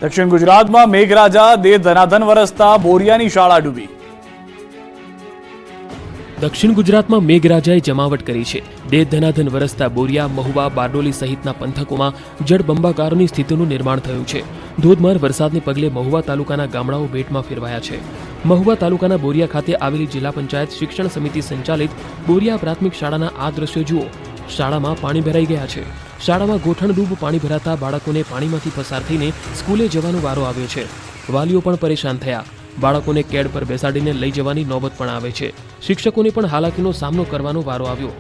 દક્ષિણ ગુજરાતમાં મેઘરાજા દે ધનાધન વરસતા બોરિયાની શાળા ડૂબી. દક્ષિણ ગુજરાતમાં મેઘરાજાએ જમાવટ કરી છે. દે ધનાધન વરસતા બોરિયા, મહુવા, બારડોલી સહિતના પંથકોમાં જળબંબાકારોની સ્થિતિનું નિર્માણ થયું છે. ધોધમાર વરસાદને પગલે મહુવા તાલુકાના ગામડાઓ બેટમાં ફેરવાયા છે. મહુવા તાલુકાના બોરિયા ખાતે આવેલી જિલ્લા પંચાયત શિક્ષણ સમિતિ સંચાલિત બોરિયા પ્રાથમિક શાળાના આ દ્રશ્યો જુઓ. શાળામાં પાણી ભરાઈ ગયા છે. શાળામાં ગોઠણડૂબ પાણી ભરાતા બાળકોને પાણીમાંથી પસાર થઈને સ્કૂલે જવાનો વારો આવ્યો છે. વાલીઓ પણ પરેશાન થયા. બાળકોને કેડ પર બેસાડીને લઈ જવાની નોબત પણ આવે છે. શિક્ષકોને પણ હાલાકીનો સામનો કરવાનો વારો આવ્યો.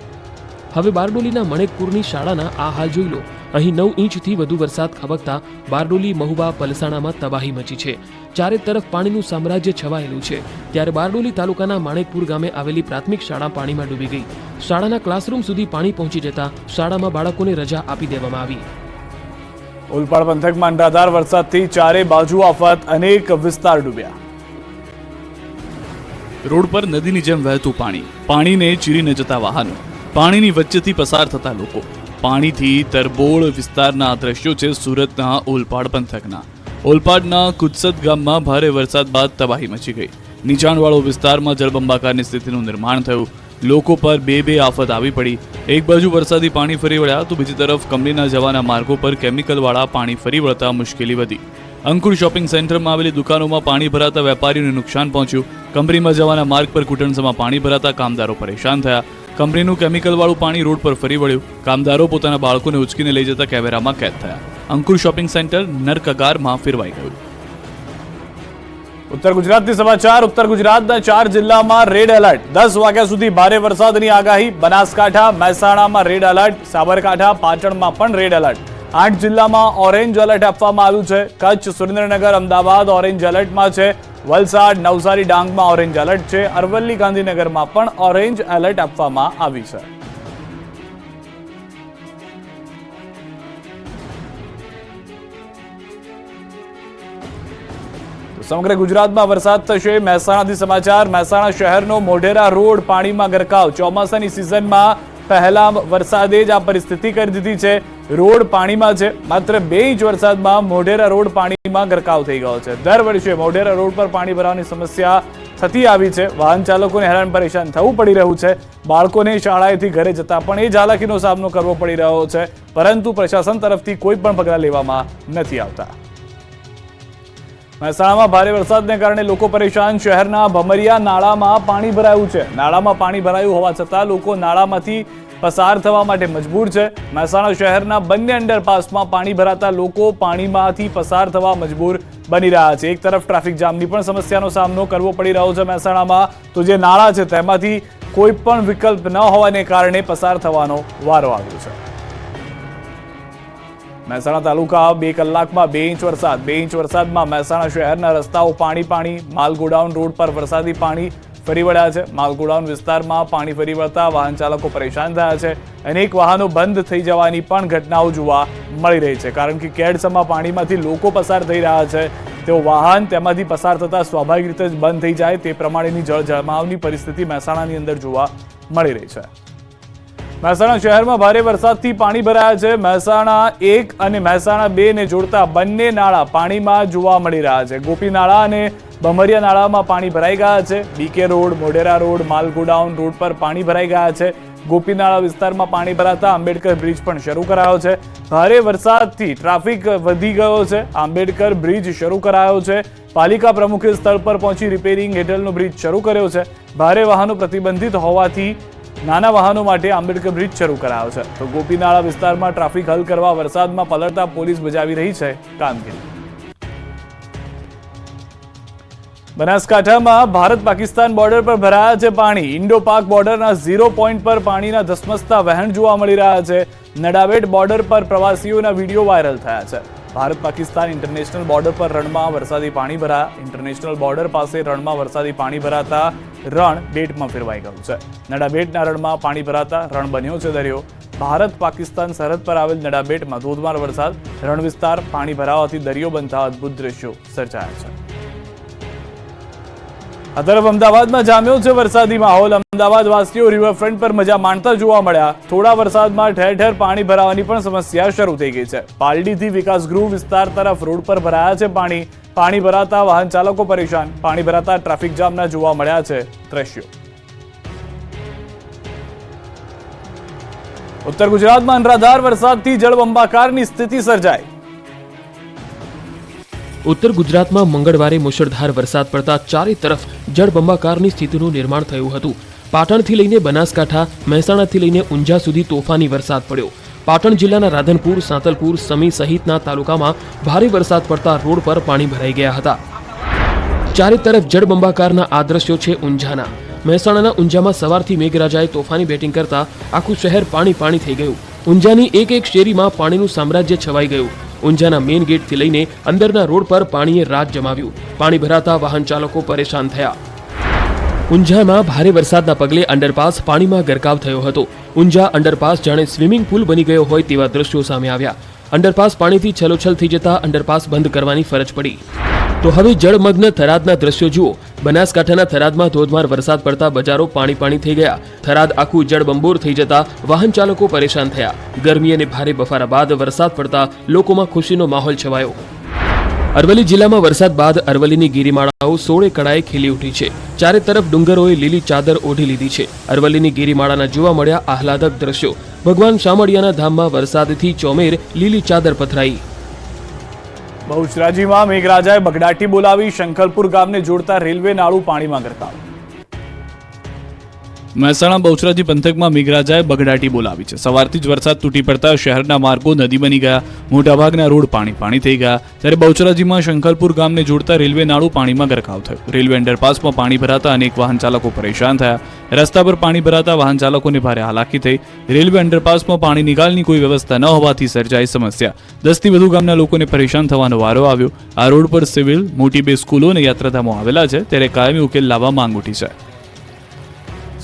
હવે બારડોલીના મણેકપુરની શાળાના આ હાલ જોઈ લો. અહીં 9 ઇંચથી વધુ વરસાદ ખાબકતા બારડોલી, મહુવા, પલસાણામાં તબાહી મચી છે. ચારે તરફ પાણીનું સામ્રાજ્ય છવાયેલું છે. ત્યારે બારડોલી તાલુકાના માણેકપુર ગામે આવેલી પ્રાથમિક શાળા પાણીમાં ડૂબી ગઈ. શાળાના ક્લાસરૂમ સુધી પાણી પહોંચી જતા શાળામાં બાળકોને રજા આપી દેવામાં આવી. ઓલપાડ પંથકમાં અનરાધાર વરસાદથી ચારે બાજુ આફત, અનેક વિસ્તાર ડૂબ્યા. રોડ પર નદીની જેમ વહેતું પાણીને ચીરીને જતા વાહનો, પાણીની વચ્ચેથી પસાર થતા લોકો. પાણીથી તરબોળ વિસ્તારના દ્રશ્યો છે સુરતના ઓલપાડ પંથકના. ઓલપાડના કુત્સદ ગામમાં ભારે વરસાદ બાદ તબાહી મચી ગઈ. નીચાણવાળો વિસ્તારમાં જળબંબાકારની સ્થિતિનું નિર્માણ થયું. લોકો પર બે આફત આવી પડી. એક બાજુ વરસાદી પાણી ફરી વળ્યા તો બીજી તરફ કંપનીના જવાના માર્ગો પર કેમિકલવાળા પાણી ફરી વળતા મુશ્કેલી વધી. અંકુર શોપિંગ સેન્ટરમાં આવેલી દુકાનોમાં પાણી ભરાતા વેપારીઓને નુકસાન પહોંચ્યું. કંપનીમાં જવાના માર્ગ પર ઘૂંટણસમાં પાણી ભરાતા કામદારો પરેશાન થયા. કંપનીનું કેમિકલવાળું પાણી રોડ પર ફરી વળ્યું. કામદારો પોતાના બાળકોને ઉચકીને લઈ જતા કેમેરામાં કેદ થયા. અંકુર શોપિંગ સેન્ટર નરકગારમાં ફેરવાઈ ગયું. ઉત્તર ગુજરાતથી સમાચાર. ઉત્તર ગુજરાતના 4 જિલ્લામાં રેડ એલર્ટ. 10 વાગ્યા સુધી ભારે વરસાદની આગાહી. બનાસકાંઠા, મહેસાણામાં રેડ એલર્ટ. સાબરકાંઠા, પાટણમાં પણ રેડ એલર્ટ. 8 જિલ્લામાં ઓરેન્જ એલર્ટ આપવામાં આવ્યું છે. કચ્છ, સુરેન્દ્રનગર, અમદાવાદ ઓરેન્જ એલર્ટમાં છે. વલસાડ, નવસારી, ડાંગમાં ઓરેન્જ એલર્ટ છે. અરવલ્લી, ગાંધીનગરમાં પણ ઓરેન્જ એલર્ટ આપવામાં આવી છે. સમગ્ર ગુજરાતમાં વરસાદ થશે. મહેસાણાથી સમાચાર. મહેસાણા શહેરનો મોઢેરા રોડ પાણીમાં ગરકાવ. ચોમાસાની સિઝનમાં પહેલા વરસાદે જ આ પરિસ્થિતિ કરી દીધી છે. રોડ પાણીમાં છે. માત્ર 2 ઇંચ વરસાદમાં મોઢેરા રોડ પાણીમાં ગરકાવ થઈ ગયો છે. દર વર્ષે મોઢેરા રોડ પર પાણી ભરાવાની સમસ્યા થતી આવી છે. વાહન ચાલકોને હેરાન પરેશાન થવું પડી રહ્યું છે. બાળકોને શાળાએથી ઘરે જતા પણ એ જ હાલાકીનો સામનો કરવો પડી રહ્યો છે. પરંતુ પ્રશાસન તરફથી કોઈ પણ પગલાં લેવામાં નથી આવતા. મહેસાણામાં ભારે વરસાદને કારણે લોકો પરેશાન. શહેરના ભમરિયા નાળામાં પાણી ભરાયું છે. નાળામાં પાણી ભરાયું હોવા છતાં લોકો નાળામાંથી પસાર થવા માટે મજબૂર છે. મહેસાણા શહેરના બંને અંડરપાસમાં પાણી ભરાતા લોકો પાણીમાંથી પસાર થવા મજબૂર બની રહ્યા છે. એક તરફ ટ્રાફિક જામની પણ સમસ્યાનો સામનો કરવો પડી રહ્યો છે મહેસાણામાં, તો જે નાળા છે તેમાંથી કોઈ પણ વિકલ્પ ન હોવાને કારણે પસાર થવાનો વારો આવ્યો છે. મહેસાણા તાલુકા 2 કલાકમાં 2 ઇંચ વરસાદ. 2 ઇંચ વરસાદમાં મહેસાણા શહેરના રસ્તાઓ પાણી. માલ ગોડાઉન રોડ પર વરસાદી પાણી ફરી વળ્યા છે. માલ ગોડાઉન વિસ્તારમાં પાણી ફરી વળતા વાહન ચાલકો પરેશાન થયા છે. અનેક વાહનો બંધ થઈ જવાની પણ ઘટનાઓ જોવા મળી રહી છે. કારણ કે કેડસમા પાણીમાંથી લોકો પસાર થઈ રહ્યા છે. તેઓ વાહન તેમાંથી પસાર થતા સ્વાભાવિક રીતે જ બંધ થઈ જાય તે પ્રમાણેની જળજમાવની પરિસ્થિતિ મહેસાણાની અંદર જોવા મળી રહી છે. મહેસાણા શહેરમાં ભારે વરસાદથી પાણી ભરાયા છે. મહેસાણા 1 અને મહેસાણા 2 ને જોડતા બંને નાળા પાણીમાં જોવા મળી રહ્યા છે. ગોપી નાળા અને ભમરિયા નાળામાં પાણી ભરાઈ ગયા છે. બીકે રોડ, મોઢેરા રોડ, માલ ગોડાઉન રોડ પર પાણી ભરાઈ ગયા છે. ગોપીનાળા વિસ્તારમાં પાણી ભરાતા આંબેડકર બ્રિજ પણ શરૂ કરાયો છે. ભારે વરસાદથી ટ્રાફિક વધી ગયો છે. આંબેડકર બ્રિજ શરૂ કરાયો છે. પાલિકા પ્રમુખે સ્થળ પર પહોંચી રિપેરિંગ હેઠળનો બ્રિજ શરૂ કર્યો છે. ભારે વાહનો પ્રતિબંધિત હોવાથી નાના વાહનો માટે આંબેડકર બ્રિજ શરૂ કરાયો છે. તો ગોપીનાળા વિસ્તારમાં ટ્રાફિક હલ કરવા વરસાદમાં પલળતા પોલીસ બજાવી રહી છે કામગીરી. બનાસકાંઠામાં ભારત પાકિસ્તાન બોર્ડર પર ભરાયા છે પાણી. ઇન્ડો પાક બોર્ડરના 0 પોઈન્ટ પર પાણીના ધસમસતા વહેણ જોવા મળી રહ્યા છે. નડાબેટ બોર્ડર પર પ્રવાસીઓના વિડીયો વાયરલ થયા છે. ભારત પાકિસ્તાન ઇન્ટરનેશનલ બોર્ડર પર રણમાં વરસાદી પાણી ભરાયા. ઇન્ટરનેશનલ બોર્ડર પાસે રણમાં વરસાદી પાણી ભરાતા રણ બેટમાં ફેરવાઈ ગયું છે. નડાબેટના રણમાં પાણી ભરાતા રણ બન્યો છે દરિયો. ભારત પાકિસ્તાન સરહદ પર આવેલ નડાબેટમાં ધોધમાર વરસાદ. રણ વિસ્તાર પાણી ભરાવાથી દરિયો બનતા અદભુત દ્રશ્યો સર્જાયા છે. આ તરફ અમદાવાદમાં જામ્યો છે વરસાદી માહોલ. અમદાવાદ વાસીઓ રિવરફ્રન્ટ પર મજા માણતા જોવા મળ્યા. થોડા વરસાદમાં ઠેર ઠેર પાણી ભરાવાની પણ સમસ્યા શરૂ થઈ ગઈ છે. પાલડીથી વિકાસ ગૃહ વિસ્તાર તરફ રોડ પર ભરાયા છે પાણી. પાણી ભરાતા વાહન ચાલકો પરેશાન. પાણી ભરાતા ટ્રાફિક જામના જોવા મળ્યા છે દ્રશ્યો. ઉત્તર ગુજરાતમાં અનરાધાર વરસાદથી જળબંબાકારની સ્થિતિ સર્જાઈ. ઉત્તર ગુજરાતમાં મંગળવારે મુશળધાર વરસાદ પડતા ચારે તરફ જળબંબાકારની સ્થિતિનું નિર્માણ થયું હતું. પાટણથી લઈને બનાસકાંઠા, મહેસાણાથી લઈને ઊંઝા સુધી તોફાની વરસાદ પડ્યો. પાટણ જિલ્લાના રાધનપુર, સાંતલપુર, સમી સહિતના તાલુકામાં ભારે વરસાદ પડતા રોડ પર પાણી ભરાઈ ગયા હતા. ચારે તરફ જળબંબાકારના આ દ્રશ્યો છે ઊંઝાના. મહેસાણાના ઊંઝામાં સવારથી મેઘરાજાએ તોફાની બેટિંગ કરતા આખું શહેર પાણી થઈ ગયું. ઊંઝાની એક એક શેરીમાં પાણીનું સામ્રાજ્ય છવાઈ ગયું. ઊંઝાના મેઇન ગેટથી લઈને અંદરના રોડ પર પાણીએ રાજ જમાવ્યું. પાણી ભરાતા વાહન ચાલકો પરેશાન થયા. ઊંઝામાં ભારે વરસાદના પગલે અંડરપાસ પાણીમાં ગરકાવ થયો હતો. ઊંઝા અંડરપાસ જાણે સ્વિમિંગ પુલ બની ગયો હોય તેવા દ્રશ્યો સામે આવ્યા. અંડરપાસ પાણીથી છલોછલ થઈ જતા અંડરપાસ બંધ કરવાની ફરજ પડી. તો હવે જળમગ્ન થરાદના દ્રશ્યો જુઓ. બનાસકાંઠાના થરાદમાં ધોધમાર વરસાદ પડતા બજારો પાણી થઈ ગયા. થરાદ આખું જળબંબોર થઈ જતા વાહન ચાલકો પરેશાન થયા. ગરમી અને ભારે બફારા બાદ વરસાદ પડતા લોકોમાં ખુશીનો માહોલ છવાયો. અરવલ્લી જિલ્લામાં વરસાદ બાદ અરવલ્લીની ગિરિમાળાઓ સોળે કળાએ ખીલી ઉઠી છે. ચારે તરફ ડુંગરોએ લીલી ચાદર ઓઢી લીધી છે. અરવલ્લીની ગિરિમાળાના જોવા મળ્યા આહલાદક દ્રશ્યો. ભગવાન શામળિયાના ધામમાં વરસાદથી ચોમેર લીલી ચાદર પથરાઈ. બહુચરાજીમાં મેઘરાજાએ બગડાટી બોલાવી. શંખલપુર ગામને જોડતા રેલવે નાળું પાણીમાં ગરકાવ. મહેસાણા બહુચરાજી પંથકમાં મેઘરાજાએ બગડાટી બોલાવી છે. સવારથી જ વરસાદ તૂટી પડતા શહેરના માર્ગો નદી બની ગયા. મોટાભાગના રોડ પાણી થઈ ગયા. ત્યારે બહુચરાજીમાં શંખલપુર ગામને જોડતા રેલવે નાળું પાણીમાં ગરકાવ થયું. રેલવે અંડરપાસમાં પાણી ભરાતા અનેક વાહન ચાલકો પરેશાન થયા. રસ્તા પર પાણી ભરાતા વાહન ચાલકોને ભારે હાલાકી થઈ. રેલવે અંડરપાસમાં પાણી નિકાલની કોઈ વ્યવસ્થા ન હોવાથી સર્જાઈ સમસ્યા. 10 થી વધુ ગામના લોકોને પરેશાન થવાનો વારો આવ્યો. આ રોડ પર સિવિલ, મોટી 2 સ્કૂલો અને યાત્રાધામો આવેલા છે. ત્યારે કાયમી ઉકેલ લાવવા માંગ ઉઠી છે.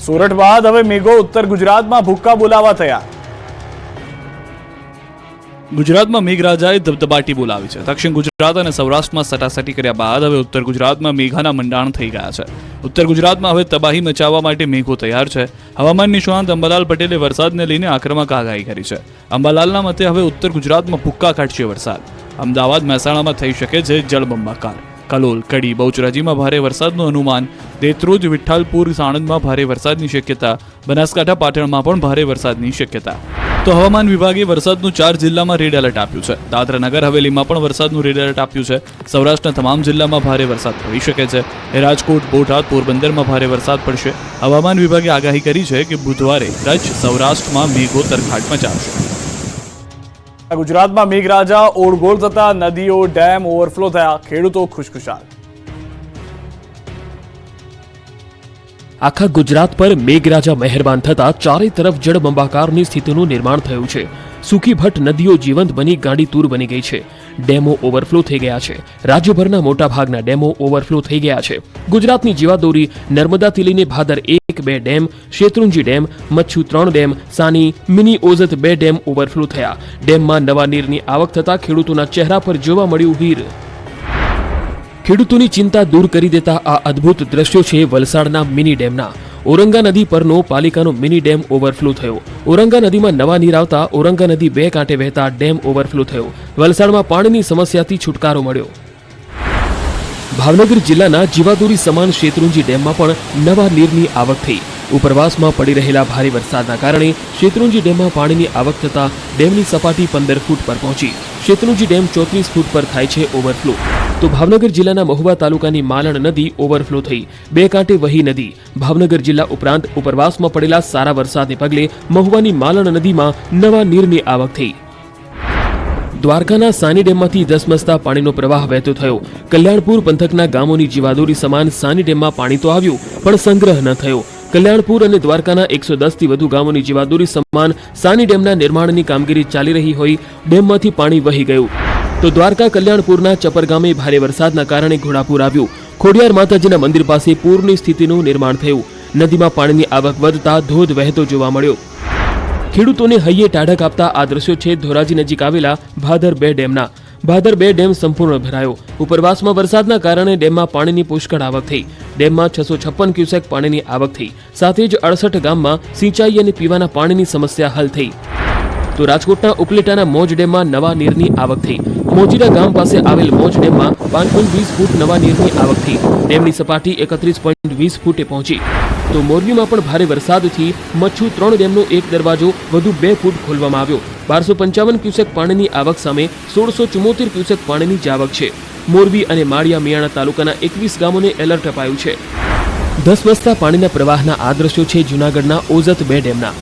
સુરત બાદ હવે મેઘો ઉત્તર ગુજરાતમાં ભૂક્કા બોલાવા થયા. ગુજરાતમાં મેઘરાજાએ ધબધબાટી બોલાવી છે. દક્ષિણ ગુજરાત અને સૌરાષ્ટ્રમાં સટાસટી કર્યા બાદ હવે ઉત્તર ગુજરાતમાં મેઘાના મંડાણ થઈ ગયા છે. ઉત્તર ગુજરાતમાં હવે તબાહી મચાવવા માટે મેઘો તૈયાર છે. હવામાન નિષ્ણાંત અંબાલાલ પટેલે વરસાદને લઈને આક્રમક આગાહી કરી છે. અંબાલાલના મતે હવે ઉત્તર ગુજરાતમાં ભૂક્કા કાઢશે વરસાદ. અમદાવાદ, મહેસાણામાં થઈ શકે છે જળબંબાકાર. કલોલ, કડી, બહુચરાજીમાં ભારે વરસાદનું અનુમાન. દેત્રોજ, વિઠ્ઠલપુર, સાણંદમાં ભારે વરસાદની શક્યતા. બનાસકાંઠા, પાટણમાં પણ ભારે વરસાદની શક્યતા. તો હવામાન વિભાગે વરસાદનું 4 જિલ્લામાં રેડ એલર્ટ આપ્યું છે. દાદરા નગર હવેલીમાં પણ વરસાદનું રેડ એલર્ટ આપ્યું છે. સૌરાષ્ટ્રના તમામ જિલ્લામાં ભારે વરસાદ પડી શકે છે. રાજકોટ, બોટાદ, પોરબંદરમાં ભારે વરસાદ પડશે. હવામાન વિભાગે આગાહી કરી છે કે બુધવારે કચ્છ, સૌરાષ્ટ્રમાં મેઘો તરખાટ મચાવશે. ગુજરાતમાં મેઘરાજા ઓળગોળ થતા નદીઓ, ડેમ ઓવરફ્લો થયા. ખેડૂતો ખુશખુશાલ. આખા ગુજરાત પર મેઘરાજા મહેરબાન થતા ચારે તરફ જળબંબાકારની સ્થિતિનું નિર્માણ થયું છે. સૂકી ભટ્ટ નદીઓ જીવંત બની ગાંડીતૂર બની ગઈ છે. ડેમો ઓવરફ્લો થઈ ગયા છે. રાજ્યભરના મોટાભાગના ડેમો ઓવરફ્લો થઈ ગયા છે. ગુજરાતની જીવાદોરી નર્મદાથી લઈને Bhadar 1-2 dam, Shetrunji dam, Machhu 3 dam, Sani, mini Ozat 2 dam overflow થયા. ડેમમાં નવા નીરની આવક થતા ખેડૂતોના ચહેરા પર જોવા મળ્યું હીર. ખેડૂતોની ચિંતા દૂર કરી દેતા આ અદ્ભુત દ્રશ્યો છે વલસાડના મિની ડેમના. ઓરંગા નદી પરનો પાલિકાનો મિની ડેમ ઓવરફ્લો થયો. ઓરંગા નદીમાં નવા નીર આવતા ઓરંગા નદી 2 કાંઠે વહેતા ડેમ ઓવરફ્લો થયો. વલસાડમાં પાણીની સમસ્યાથી છુટકારો મળ્યો. ભાવનગર જિલ્લાના જીવાદોરી સમાન શેત્રુંજી ડેમમાં પણ નવા નીરની આવક થઈ. ઉપરવાસમાં પડી રહેલા ભારે વરસાદના કારણે શેત્રુંજી ડેમમાં પાણીની આવક થતા ડેમની સપાટી 15 ફૂટ પર પહોંચી. શેત્રુંજી ડેમ 34 ફૂટ પર થાય છે ઓવરફ્લો. તો ભાવનગર જિલ્લાના મહુવા તાલુકાની માલણ નદી ઓવરફ્લો થઈ. 2 કાંઠે વહી નદી. ભાવનગર જિલ્લા ઉપરાંત ઉપરવાસમાં પડેલા સારા વરસાદને પગલે મહુવાની માલણ નદીમાં નવા નીરની આવક થઈ. દ્વારકાના સાની ડેમમાંથી ધસમસતા પાણીનો પ્રવાહ વહેતો થયો. કલ્યાણપુર પંથકના ગામોની જીવાદોરી સમાન સાની ડેમમાં પાણી તો આવ્યું પણ સંગ્રહ ન થયો. કલ્યાણપુર અને દ્વારકાના 110 થી વધુ ગામોની જીવાદોરી સમાન સાની ડેમના નિર્માણની કામગીરી ચાલી રહી હોય ડેમમાંથી પાણી વહી ગયું. તો દ્વારકા કલ્યાણપુરના ચપર ગામે ભારે વરસાદના કારણે ઘોડાપુર આવ્યું. ખોડિયાર માતાજીના મંદિર પાસે પૂરની સ્થિતિનું નિર્માણ થયું. નદીમાં પાણીની આવક વધતા ધોધ વહેતો જોવા મળ્યો. ખેડૂતોને હૈયે ટાઢક આપતા આ દ્રશ્યો છે ધોરાજી નજીક આવેલા ભાદર 2 ડેમના. ભાદર 2 ડેમ સંપૂર્ણ ભરાયો. ઉપરવાસમાં વરસાદના કારણે ડેમમાં પાણીની પુષ્કળ આવક થઈ. ડેમમાં 656 ક્યુસેક પાણીની આવક થઈ. સાથે જ 68 ગામમાં સિંચાઈ અને પીવાના પાણીની સમસ્યા હલ થઈ. તો રાજકોટના ઉપલેટાના મોજ ડેમમાં નવા નીરની આવક થઈ. મોજીરા ગામ પાસે આવેલ મોજ ડેમમાં 5.20 ફૂટ નવા નીરની આવક થઈ. ડેમની સપાટી 31.20 ફૂટે પહોંચી. તો મોરબીમાં પણ ભારે વરસાદથી મચ્છુ 3 ડેમનો એક દરવાજો વધુ 2 ફૂટ ખોલવામાં આવ્યો. 1255 ક્યુસેક પાણીની આવક સામે 1674 ક્યુસેક પાણીની જ આવક છે. મોરબી અને માળિયા મિયાણા તાલુકાના 21 ગામોને એલર્ટ અપાયું છે. ધસમસતા પાણીના પ્રવાહના આ દ્રશ્યો છે જૂનાગઢના ઓઝત 2 ડેમના.